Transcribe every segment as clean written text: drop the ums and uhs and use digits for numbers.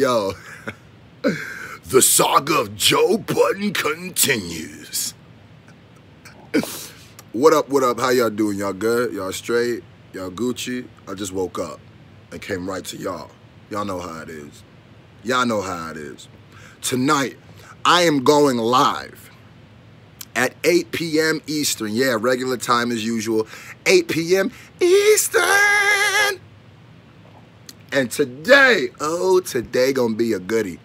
Yo, the saga of Joe Budden continues. What up, what up? How y'all doing? Y'all good? Y'all straight? Y'all Gucci? I just woke up and came right to y'all. Y'all know how it is. Y'all know how it is. Tonight, I am going live at 8 p.m. Eastern. Yeah, regular time as usual. 8 p.m. Eastern. And today, today gonna be a goodie.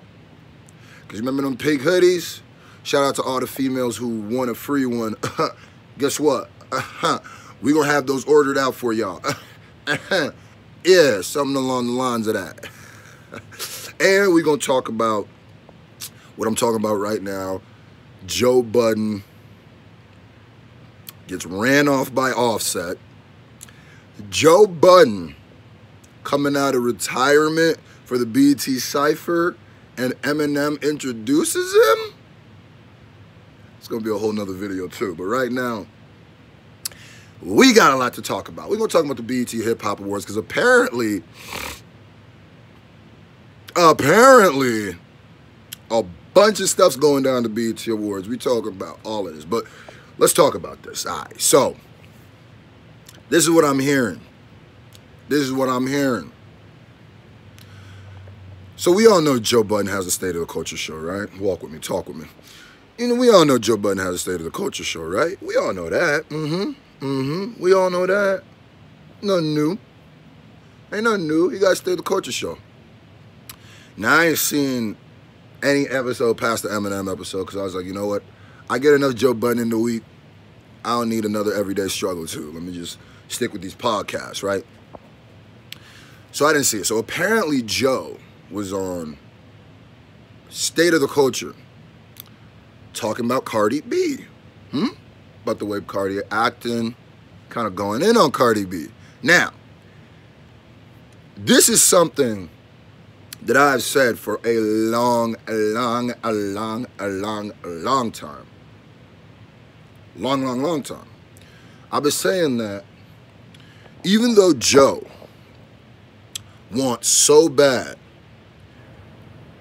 Because remember them pink hoodies? Shout out to all the females who want a free one. Guess what? We gonna have those ordered out for y'all. Yeah, something along the lines of that. And we gonna talk about what I'm talking about right now. Joe Budden gets ran off by Offset. Joe Budden coming out of retirement for the BET Cypher, and Eminem introduces him. It's gonna be a whole nother video too, but right now, we got a lot to talk about. We're gonna talk about the BET Hip Hop Awards, because apparently, a bunch of stuff's going down the BET Awards. We talk about all of this, but let's talk about this. All right, so, this is what I'm hearing. So we all know Joe Budden has a State of the Culture show, right? Walk with me, talk with me. You know, we all know Joe Budden has a State of the Culture show, right? We all know that. We all know that. Nothing new. Ain't nothing new. He got a State of the Culture show. Now, I ain't seen any episode past the Eminem episode, because I was like, you know what? I get enough Joe Budden in the week. I don't need another everyday struggle too. Let me just stick with these podcasts, right? So I didn't see it. So apparently Joe was on State of the Culture talking about Cardi B. About the way Cardi acting, kind of going in on Cardi B. Now, this is something that I've said for a long time. Long time. I've been saying that even though Joe wants so bad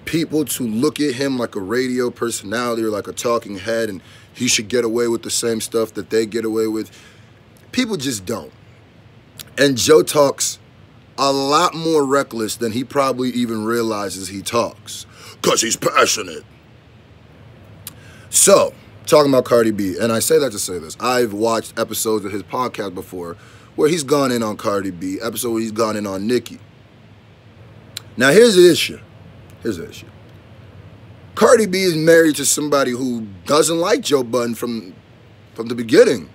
people to look at him like a radio personality or like a talking head, and he should get away with the same stuff that they get away with, people just don't. And Joe talks a lot more reckless than he probably even realizes he talks, because he's passionate. So, talking about Cardi B, and I say that to say this. I've watched episodes of his podcast before where he's gone in on Cardi B, episode where he's gone in on Nicki. Now, here's the issue. Cardi B is married to somebody who doesn't like Joe Budden from the beginning.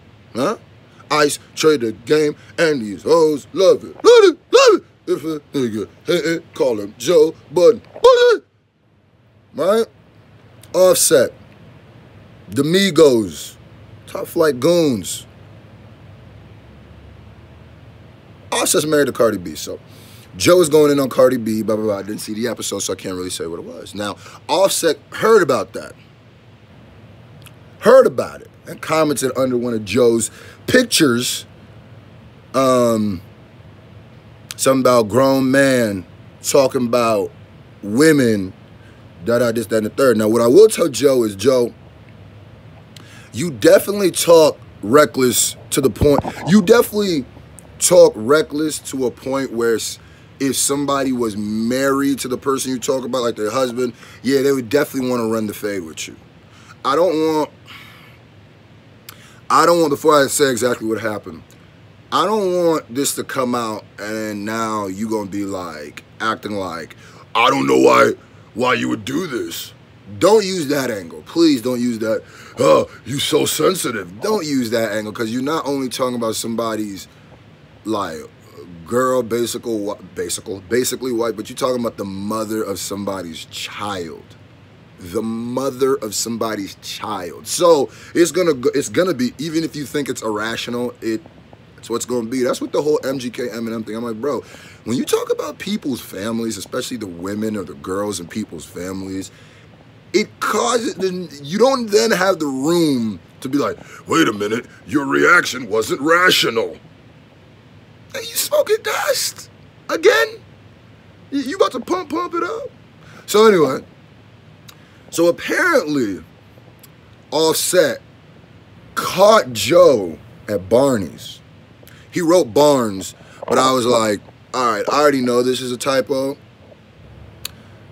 Ice, trade the game, and these hoes love it. Love it. If a nigga hate it, call him Joe Budden. Right? Offset. The Migos. Top Flight Goons. Offset's married to Cardi B, so Joe is going in on Cardi B, blah, blah, blah. I didn't see the episode, so I can't really say what it was. Now, Offset heard about that. Heard about it. And commented under one of Joe's pictures. Something about grown man talking about women, this, that, and the third. Now, what I will tell Joe is, Joe, you definitely talk reckless to the point. You definitely talk reckless to a point where if somebody was married to the person you talk about, like their husband, yeah, they would definitely want to run the fade with you. I don't want, before I say exactly what happened, I don't want this to come out and now you gonna be like, acting like, I don't know why you would do this. Don't use that angle. Please don't use that, oh, you so sensitive. Don't use that angle, because you're not only talking about somebody's, like, girl, basically white, but you're talking about the mother of somebody's child. The mother of somebody's child. So it's gonna be, even if you think it's irrational, it's what's gonna be. That's what the whole MGK Eminem thing. I'm like, bro, when you talk about people's families, especially the women or the girls in people's families, it causes, you don't then have the room to be like, wait a minute, your reaction wasn't rational. Hey, you smoking dust again? You about to pump it up? So anyway, so apparently Offset caught Joe at Barney's. He wrote Barnes, but I was like, all right, I already know this is a typo.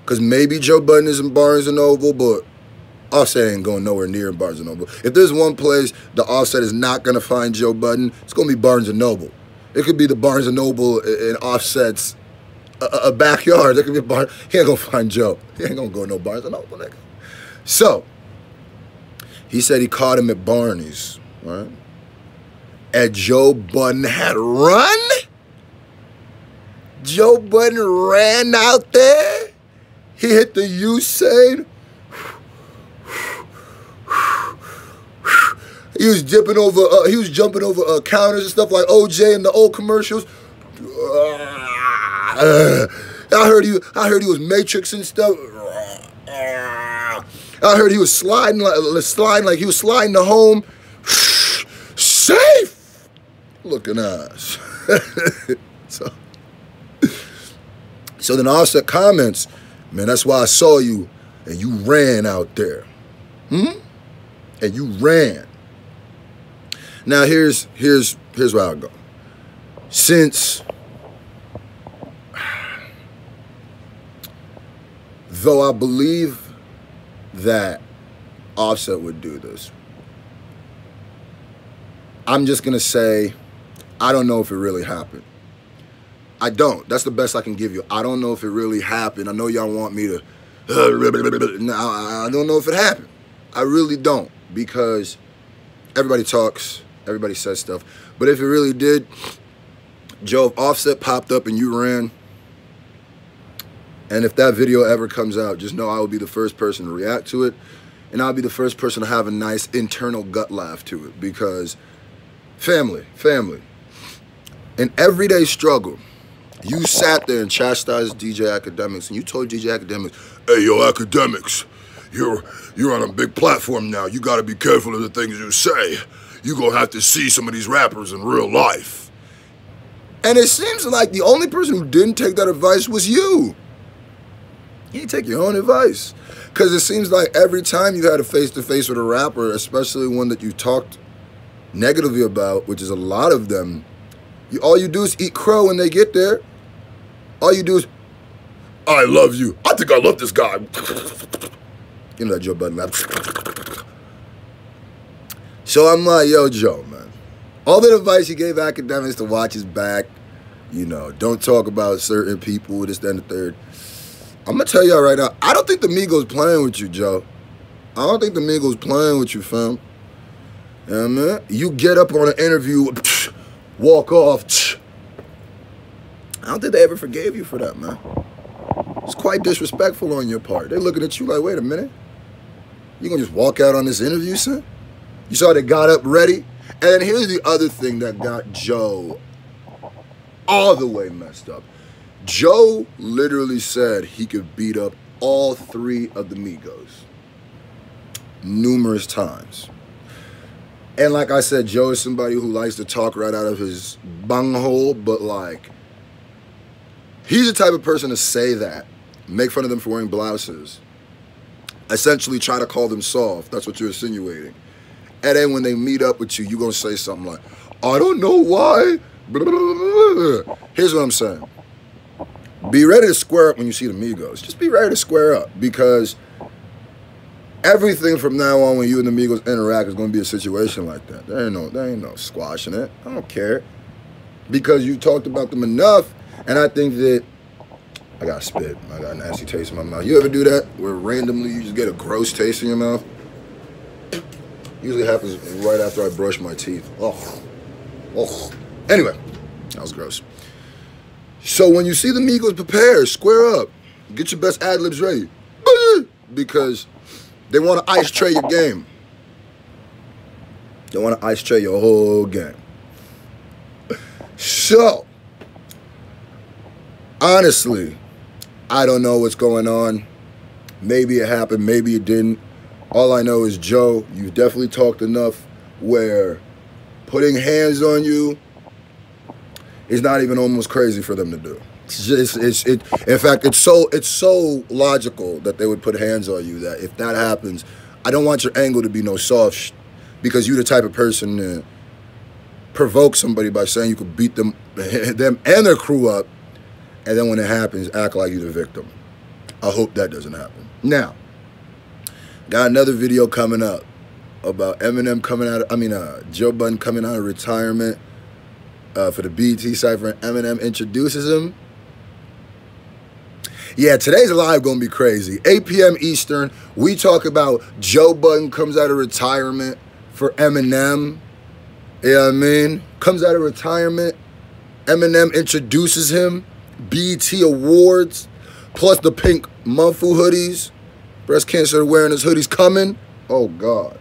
Because maybe Joe Budden is in Barnes & Noble, but Offset ain't going nowhere near Barnes & Noble. If there's one place the Offset is not going to find Joe Budden, it's going to be Barnes & Noble. It could be the Barnes & Noble in Offset's a backyard. That could be Barnes. He ain't going to find Joe. He ain't going to go no Barnes & Noble, nigga. So, he said he caught him at Barney's, right? And Joe Budden had run? Joe Budden ran out there? He hit the Usain. He was jumping over counters and stuff like OJ in the old commercials. I heard he was Matrix and stuff. I heard he was sliding like he was sliding to home. Safe looking ass. So then Offset comments, man, that's why I saw you and you ran out there. And you ran. Now here's where I go. Since though I believe that Offset would do this, I'm just gonna say I don't know if it really happened. I don't. That's the best I can give you. I don't know if it really happened. I know y'all want me to no, I don't know if it happened. I really don't, because everybody talks, everybody says stuff. But if it really did, Joe, if Offset popped up and you ran, and if that video ever comes out, just know I will be the first person to react to it, and I'll be the first person to have a nice internal gut laugh to it, because family, in everyday struggle, you sat there and chastised DJ Academics, and you told DJ Academics, hey, yo, Academics, you're on a big platform now. You got to be careful of the things you say. You're going to have to see some of these rappers in real life. And it seems like the only person who didn't take that advice was you. You didn't take your own advice. Because it seems like every time you had a face-to-face with a rapper, especially one that you talked negatively about, which is a lot of them, all you do is eat crow when they get there. All you do is, I love you. I think I love this guy. You know that Joe Budden rap. So I'm like, yo, Joe, man. All that advice you gave Academics to watch his back, you know, don't talk about certain people, this, that, and the third. I'm going to tell y'all right now, I don't think the Migos playing with you, Joe. I don't think the Migos playing with you, fam. You know what I mean? You get up on an interview, walk off. I don't think they ever forgave you for that, man. It's quite disrespectful on your part. They're looking at you like, wait a minute. You gonna just walk out on this interview, son? You saw they got up ready? And here's the other thing that got Joe all the way messed up. Joe literally said he could beat up all three of the Migos numerous times. And like I said, Joe is somebody who likes to talk right out of his bunghole, but like, he's the type of person to say that, make fun of them for wearing blouses, essentially try to call them soft. That's what you're insinuating. And then when they meet up with you, you're going to say something like, I don't know why. Here's what I'm saying. Be ready to square up when you see the Migos. Just be ready to square up, because everything from now on when you and the Migos interact is going to be a situation like that. There ain't no squashing it. I don't care. Because you talked about them enough, and I think that I got spit. I got a nasty taste in my mouth. You ever do that where randomly you just get a gross taste in your mouth? Usually happens right after I brush my teeth. Oh. Anyway, that was gross. So when you see the Migos, prepare, square up, get your best ad-libs ready. Because they want to ice tray your game. They want to ice tray your whole game. So, honestly, I don't know what's going on. Maybe it happened, maybe it didn't. All I know is, Joe, you've definitely talked enough where putting hands on you is not even almost crazy for them to do. In fact, it's so logical that they would put hands on you that if that happens, I don't want your angle to be no soft because you're the type of person to provoke somebody by saying you could beat them and their crew up, and then when it happens, act like you're the victim. I hope that doesn't happen. Now, got another video coming up about Eminem coming out of, Joe Budden coming out of retirement for the BET Cypher, and Eminem introduces him. Yeah, today's live gonna be crazy. 8 p.m. Eastern, we talk about Joe Budden comes out of retirement for Eminem. You know what I mean? Comes out of retirement. Eminem introduces him. BET Awards. Plus the pink Mumfu hoodies. Breast cancer awareness hoodies coming. Oh, God.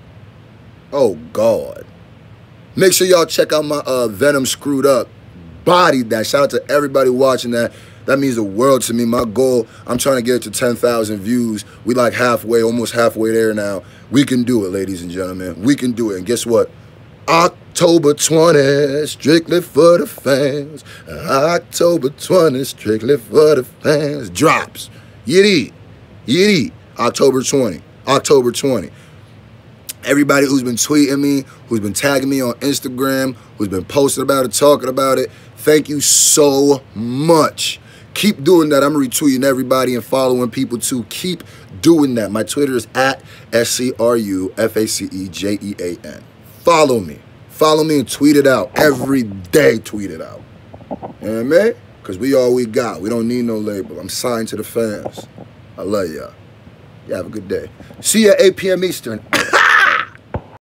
Oh, God. Make sure y'all check out my Venom Screwed Up. Bodied that. Shout out to everybody watching that. That means the world to me. My goal, I'm trying to get it to 10,000 views. We like halfway, almost halfway there now. We can do it, ladies and gentlemen. We can do it. And guess what? October 20, strictly for the fans. October 20, strictly for the fans. Drops. Yiddy. Yiddy. October 20. October 20. Everybody who's been tweeting me, who's been tagging me on Instagram, who's been posting about it, talking about it, thank you so much. Keep doing that. I'm retweeting everybody and following people too. Keep doing that. My Twitter is at SCRUFACEJEAN. Follow me. Follow me and tweet it out. Every day tweet it out. You know what I mean? Because we all we got. We don't need no label. I'm signed to the fans. I love y'all. Y'all have a good day. See you at 8 p.m. Eastern.